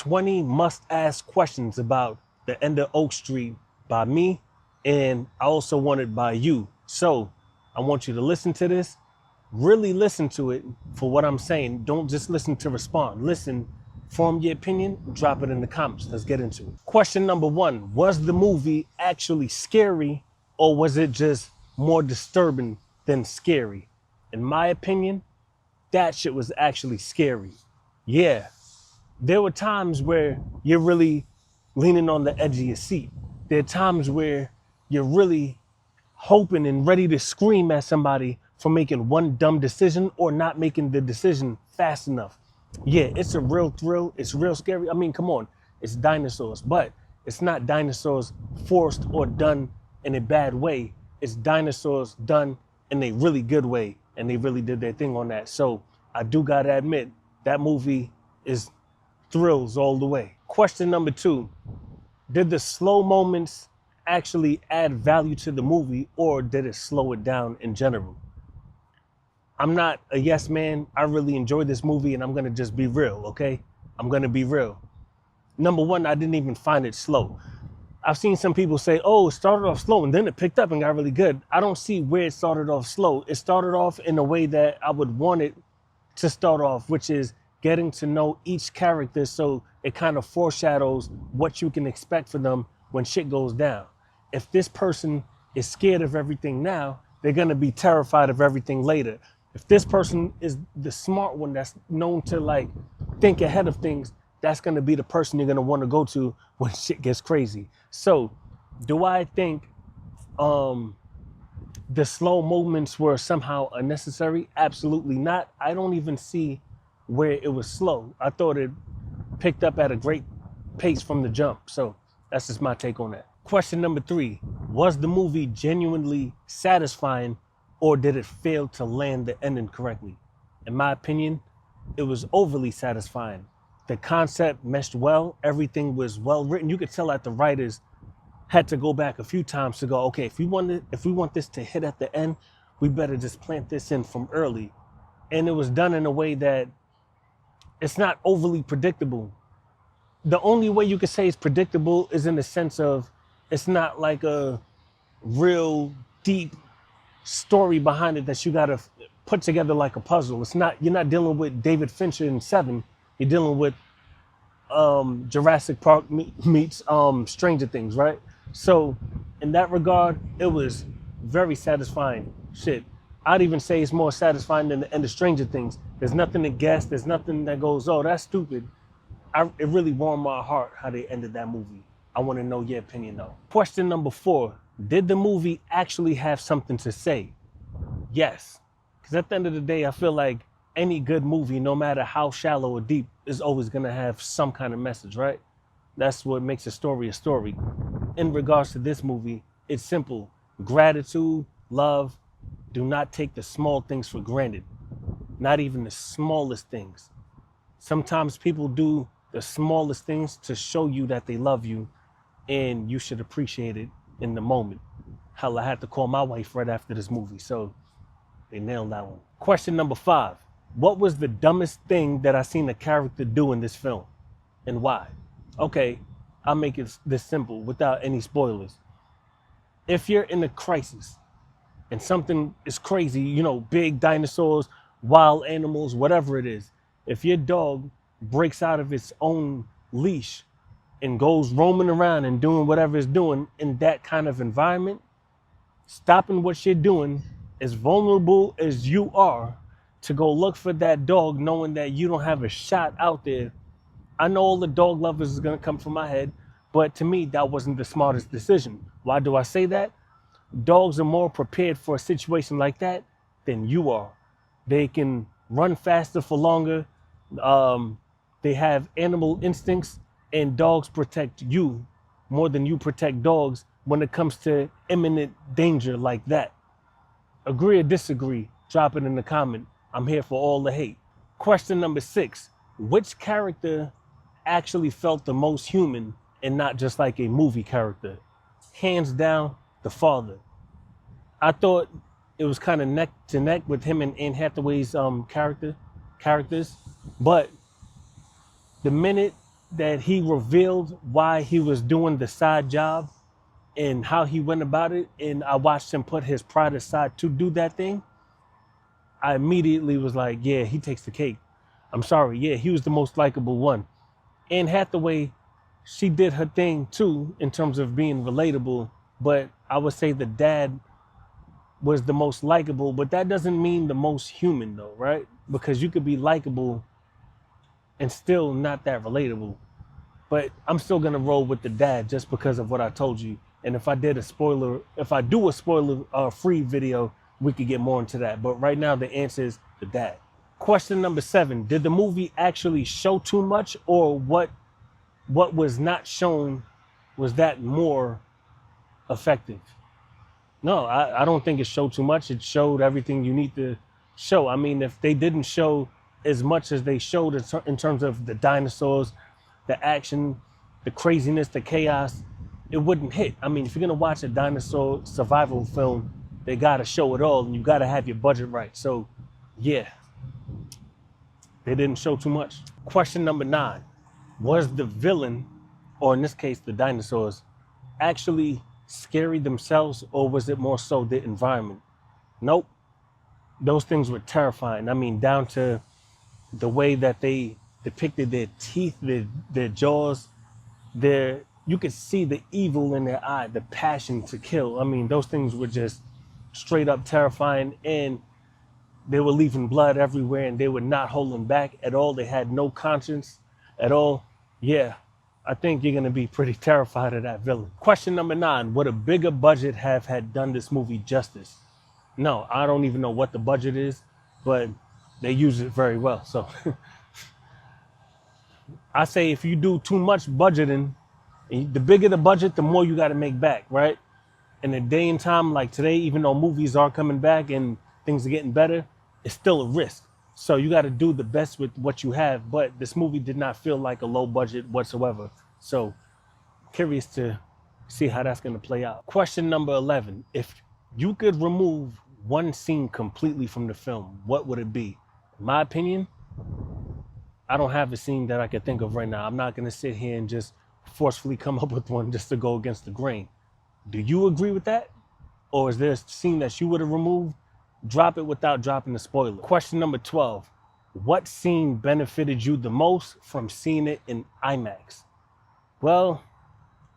20 must ask questions about the end of Oak Street by me, and I also want it by you. So I want you to listen to this, really listen to it for what I'm saying. Don't just listen to respond. Listen, form your opinion, drop it in the comments. Let's get into it. Question number one: was the movie actually scary, or was it just more disturbing than scary? In my opinion, that shit was actually scary. Yeah, there were times where you're really leaning on the edge of your seat. There are times where you're really hoping and ready to scream at somebody for making one dumb decision or not making the decision fast enough. Yeah, it's a real thrill. It's real scary. I mean, come on, it's dinosaurs, but it's not dinosaurs forced or done in a bad way. It's dinosaurs done in a really good way, and they really did their thing on that. So I do gotta admit, that movie is thrills all the way. Question number two: did the slow moments actually add value to the movie, or did it slow it down in general? I'm not a yes man. I really enjoyed this movie, and I'm gonna just be real, okay? I'm gonna be real. Number one, I didn't even find it slow. I've seen some people say, oh, it started off slow and then it picked up and got really good. I don't see where it started off slow. It started off in a way that I would want it to start off, which is getting to know each character, so it kind of foreshadows what you can expect for them when shit goes down. If this person is scared of everything now, they're gonna be terrified of everything later. If this person is the smart one that's known to like think ahead of things, that's gonna be the person you're gonna want to go to when shit gets crazy. So, do I think the slow moments were somehow unnecessary? Absolutely not. I don't even see where it was slow. I thought it picked up at a great pace from the jump. So that's just my take on that. Question number three: was the movie genuinely satisfying, or did it fail to land the ending correctly? In my opinion, it was overly satisfying. The concept meshed well. Everything was well written. You could tell that the writers had to go back a few times to go, okay, if we want this to hit at the end, we better just plant this in from early. And it was done in a way that it's not overly predictable. The only way you could say it's predictable is in the sense of it's not like a real deep story behind it that you gotta put together like a puzzle. It's not, you're not dealing with David Fincher in Seven. You're dealing with Jurassic Park meets Stranger Things, right? So in that regard, it was very satisfying. Shit, I'd even say it's more satisfying than the end of Stranger Things. There's nothing to guess. There's nothing that goes, oh, that's stupid. It really warmed my heart how they ended that movie. I want to know your opinion though. Question number four: did the movie actually have something to say? Yes, because at the end of the day, I feel like any good movie, no matter how shallow or deep, is always going to have some kind of message, right? That's what makes a story a story. In regards to this movie, it's simple: gratitude, love. Do not take the small things for granted, not even the smallest things. Sometimes people do the smallest things to show you that they love you, and you should appreciate it in the moment. Hell, I had to call my wife right after this movie, so they nailed that one. Question number five: what was the dumbest thing that I seen a character do in this film, and why? Okay, I'll make it this simple without any spoilers. If you're in a crisis and something is crazy, you know, big dinosaurs, wild animals, whatever it is, if your dog breaks out of its own leash and goes roaming around and doing whatever it's doing in that kind of environment, stopping what you're doing, as vulnerable as you are, to go look for that dog knowing that you don't have a shot out there. I know all the dog lovers is gonna come from my head, but to me, that wasn't the smartest decision. Why do I say that? Dogs are more prepared for a situation like that than you are. They can run faster for longer. They have animal instincts, and dogs protect you more than you protect dogs when it comes to imminent danger like that. Agree or disagree? Drop it in the comment. I'm here for all the hate. Question number six: which character actually felt the most human and not just like a movie character? Hands down, the father. I thought it was kind of neck to neck with him and Anne Hathaway's characters, but the minute that he revealed why he was doing the side job and how he went about it, and I watched him put his pride aside to do that thing, I immediately was like, yeah, he takes the cake. I'm sorry. Yeah, he was the most likable one. Anne Hathaway, she did her thing too in terms of being relatable, but I would say the dad was the most likable, but that doesn't mean the most human though, right? Because you could be likable and still not that relatable. But I'm still gonna roll with the dad just because of what I told you. And if I do a spoiler free video, we could get more into that. But right now the answer is the dad. Question number 7, did the movie actually show too much, or what was not shown was that more effective? No, I don't think it showed too much. It showed everything you need to show. I mean, if they didn't show as much as they showed in terms of the dinosaurs, the action, the craziness, the chaos, it wouldn't hit. I mean, if you're gonna watch a dinosaur survival film, they gotta show it all, and you gotta have your budget right. So, yeah, they didn't show too much. Question number 9, was the villain, or in this case, the dinosaurs, actually scary themselves, or was it more so the environment? Nope. Those things were terrifying. I mean, down to the way that they depicted their teeth, their jaws, you could see the evil in their eye, the passion to kill. I mean, those things were just straight up terrifying, and they were leaving blood everywhere, and they were not holding back at all. They had no conscience at all. Yeah, I think you're gonna be pretty terrified of that villain. Question number 9, would a bigger budget have had done this movie justice? No, I don't even know what the budget is, but they use it very well. So I say if you do too much budgeting, the bigger the budget, the more you got to make back, right? In a day and time like today, even though movies are coming back and things are getting better, it's still a risk. So you got to do the best with what you have. But this movie did not feel like a low budget whatsoever. So curious to see how that's going to play out. Question number 11, if you could remove one scene completely from the film, what would it be? In my opinion, I don't have a scene that I could think of right now. I'm not going to sit here and just forcefully come up with one just to go against the grain. Do you agree with that? Or is there a scene that you would have removed? Drop it without dropping the spoiler. Question number 12, what scene benefited you the most from seeing it in IMAX? Well,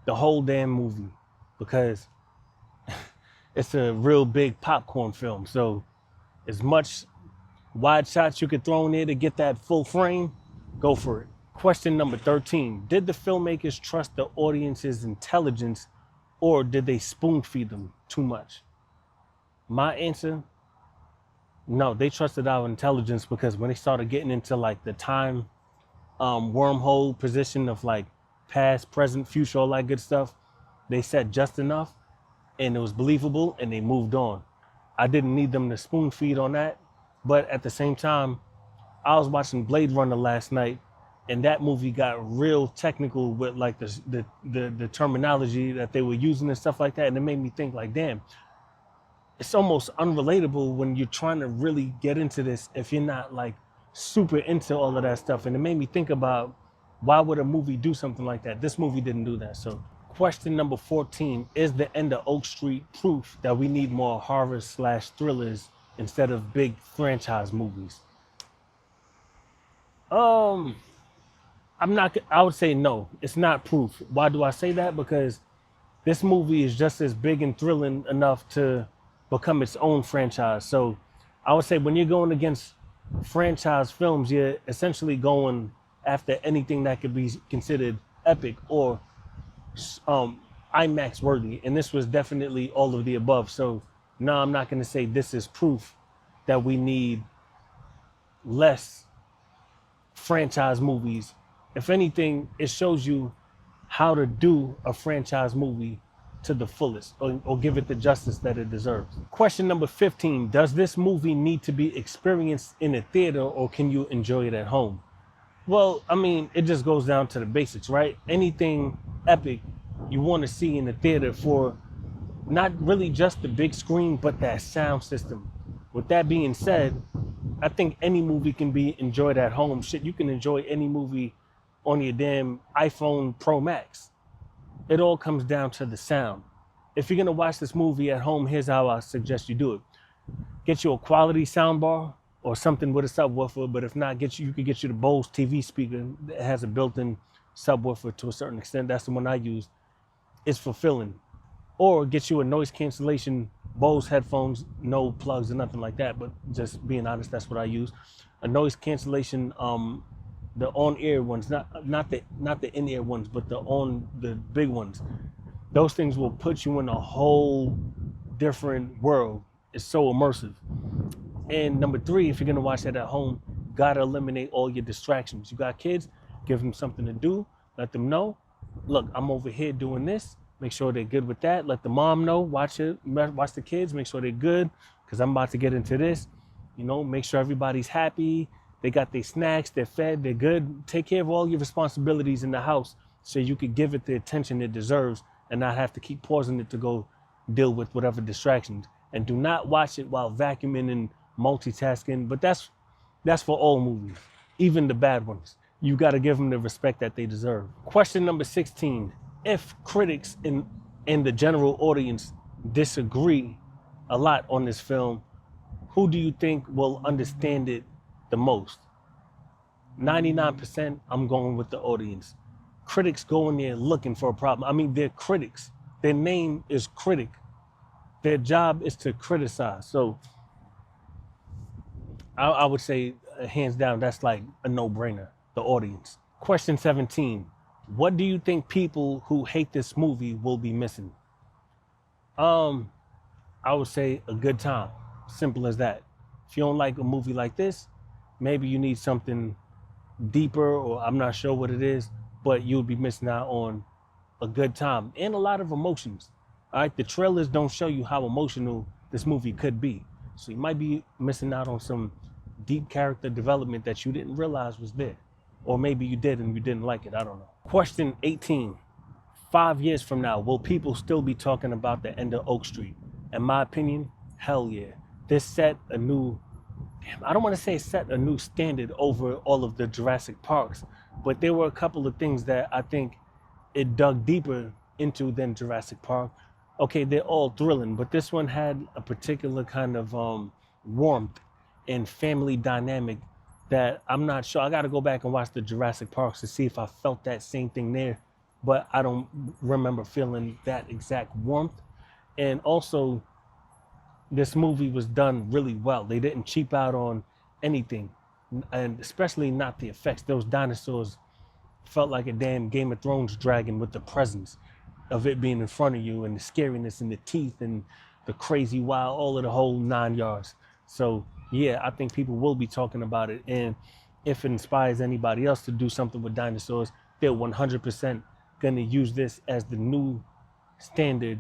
the whole damn movie, because it's a real big popcorn film. So as much wide shots you could throw in there to get that full frame, go for it. Question number 13, did the filmmakers trust the audience's intelligence, or did they spoon feed them too much? My answer, no, they trusted our intelligence, because when they started getting into like the time wormhole position of like past, present, future, all that good stuff, they said just enough and it was believable and they moved on. I didn't need them to spoon feed on that. But at the same time, I was watching Blade Runner last night, and that movie got real technical with like the terminology that they were using and stuff like that. And it made me think like, damn, it's almost unrelatable when you're trying to really get into this if you're not like super into all of that stuff. And it made me think about, why would a movie do something like that? This movie didn't do that. So question number 14, is the end of Oak Street proof that we need more horror/thrillers instead of big franchise movies? I would say no, it's not proof. Why do I say that? Because this movie is just as big and thrilling enough to become its own franchise. So I would say when you're going against franchise films, you're essentially going after anything that could be considered epic or IMAX worthy. And this was definitely all of the above. So no, I'm not going to say this is proof that we need less franchise movies. If anything, it shows you how to do a franchise movie to the fullest, or give it the justice that it deserves. Question number 15, does this movie need to be experienced in a theater, or can you enjoy it at home? Well, I mean, it just goes down to the basics, right? Anything epic you want to see in the theater for not really just the big screen, but that sound system. With that being said, I think any movie can be enjoyed at home. Shit, you can enjoy any movie on your damn iPhone Pro Max. It all comes down to the sound. If you're gonna watch this movie at home, here's how I suggest you do it. Get you a quality soundbar or something with a subwoofer, but if not, you could get you the Bose TV speaker that has a built-in subwoofer to a certain extent. That's the one I use. It's fulfilling. Or get you a noise cancellation Bose headphones, no plugs or nothing like that, but just being honest, that's what I use. A noise cancellation, the on-ear ones, not the in-ear ones, but the big ones. Those things will put you in a whole different world. It's so immersive. And number three, if you're gonna watch that at home, gotta eliminate all your distractions. You got kids, give them something to do. Let them know, look, I'm over here doing this. Make sure they're good with that. Let the mom know, watch the kids, make sure they're good, because I'm about to get into this. Make sure everybody's happy. They got their snacks, they're fed, they're good. Take care of all your responsibilities in the house so you could give it the attention it deserves and not have to keep pausing it to go deal with whatever distractions. And do not watch it while vacuuming and multitasking. But that's for all movies, even the bad ones. You got to give them the respect that they deserve. Question number 16. If critics and the general audience disagree a lot on this film, who do you think will understand it the most? 99%, I'm going with the audience. Critics go in there looking for a problem. I mean, they're critics. Their name is critic. Their job is to criticize. So I would say, hands down, that's like a no-brainer, the audience. Question 17. What do you think people who hate this movie will be missing? I would say a good time. Simple as that. If you don't like a movie like this, maybe you need something deeper, or I'm not sure what it is, but you'll be missing out on a good time and a lot of emotions. All right, the trailers don't show you how emotional this movie could be. So you might be missing out on some deep character development that you didn't realize was there. Or maybe you did and you didn't like it, I don't know. Question 18. 5 years from now, will people still be talking about the end of Oak Street? In my opinion, hell yeah. This set a new, I don't want to say set a new standard over all of the Jurassic Parks, but there were a couple of things that I think it dug deeper into than Jurassic Park. Okay, they're all thrilling, but this one had a particular kind of warmth and family dynamic that I'm not sure. I got to go back and watch the Jurassic Parks to see if I felt that same thing there, but I don't remember feeling that exact warmth. And also, this movie was done really well. They didn't cheap out on anything, and especially not the effects. Those dinosaurs felt like a damn Game of Thrones dragon with the presence of it being in front of you and the scariness and the teeth and the crazy wild, all of the whole 9 yards. So yeah, I think people will be talking about it. And if it inspires anybody else to do something with dinosaurs, they're 100% going to use this as the new standard.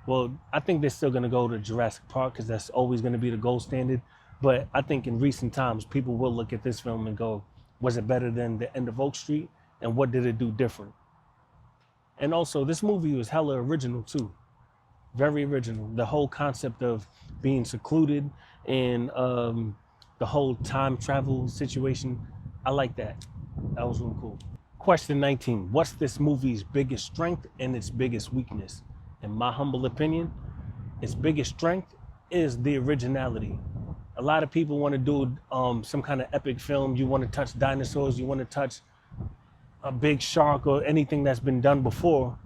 Well, I think they're still going to go to Jurassic Park because that's always going to be the gold standard. But I think in recent times, people will look at this film and go, was it better than The End of Oak Street? And what did it do different? And also, this movie was hella original too. Very original. The whole concept of being secluded and the whole time travel situation, I like that. That was really cool. Question 19. What's this movie's biggest strength and its biggest weakness? In my humble opinion, its biggest strength is the originality. A lot of people want to do some kind of epic film. You want to touch dinosaurs, you want to touch a big shark or anything that's been done before.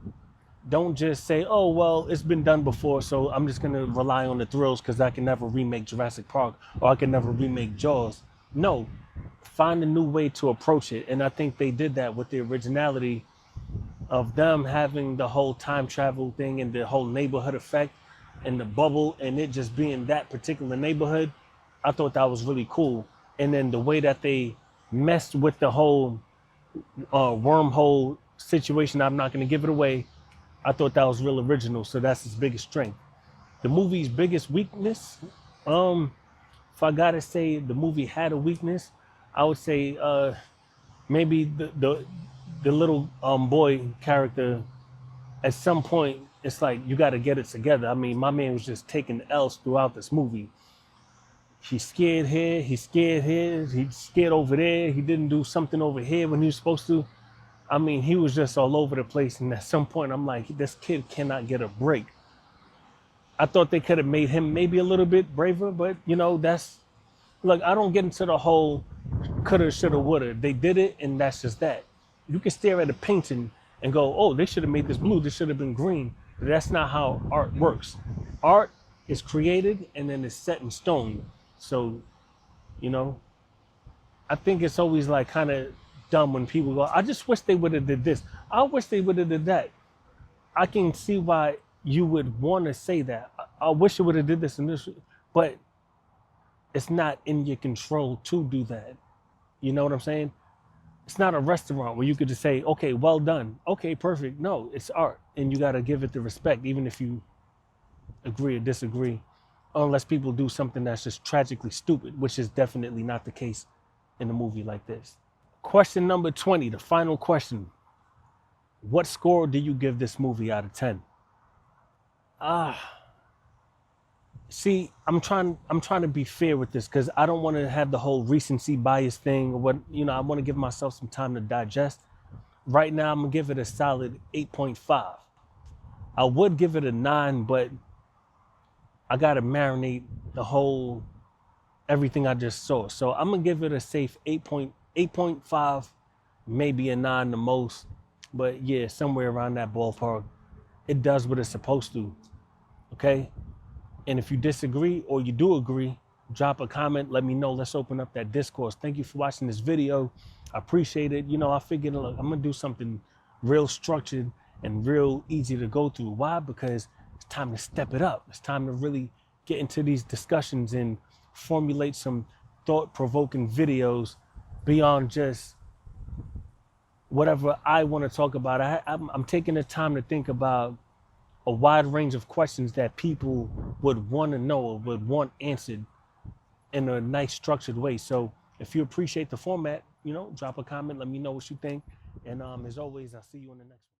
Don't just say, oh, well, it's been done before, so I'm just going to rely on the thrills because I can never remake Jurassic Park or I can never remake Jaws. No, find a new way to approach it. And I think they did that with the originality of them having the whole time travel thing and the whole neighborhood effect and the bubble and it just being that particular neighborhood. I thought that was really cool. And then the way that they messed with the whole wormhole situation, I'm not going to give it away. I thought that was real original, so that's his biggest strength. The movie's biggest weakness, if I gotta say the movie had a weakness, I would say maybe the little boy character. At some point, it's like you got to get it together. I mean, my man was just taking L's throughout this movie. He's scared here, he's scared here, he's scared over there. He didn't do something over here when he was supposed to. I mean, he was just all over the place. And at some point, I'm like, this kid cannot get a break. I thought they could have made him maybe a little bit braver, but you know, that's look, I don't get into the whole coulda, shoulda, woulda. They did it, and that's just that. You can stare at a painting and go, oh, they should have made this blue, this should have been green. But that's not how art works. Art is created and then it's set in stone. So, you know, I think it's always like kind of dumb when people go, I just wish they would have did this. I wish they would have did that. I can see why you would want to say that. I wish it would have did this and this, but it's not in your control to do that. You know what I'm saying? It's not a restaurant where you could just say, okay, well done. Okay, perfect. No, it's art. And you got to give it the respect, even if you agree or disagree, unless people do something that's just tragically stupid, which is definitely not the case in a movie like this. Question number 20, the final question. What score do you give this movie out of 10? See, I'm trying to be fair with this because I don't want to have the whole recency bias thing or what, you know, I want to give myself some time to digest. Right now, I'm gonna give it a solid 8.5. I would give it a 9, but I gotta marinate the whole everything I just saw. So I'm gonna give it a safe 8.5, maybe a 9 the most. But yeah, somewhere around that ballpark. It does what it's supposed to. Okay? And if you disagree or you do agree, drop a comment, let me know. Let's open up that discourse. Thank you for watching this video. I appreciate it. You know, I figured, look, I'm gonna do something real structured and real easy to go through. Why? Because it's time to step it up. It's time to really get into these discussions and formulate some thought-provoking videos beyond just whatever I want to talk about. I'm taking the time to think about a wide range of questions that people would want to know or would want answered in a nice structured way. So if you appreciate the format, you know, drop a comment, let me know what you think. And as always, I'll see you in the next one.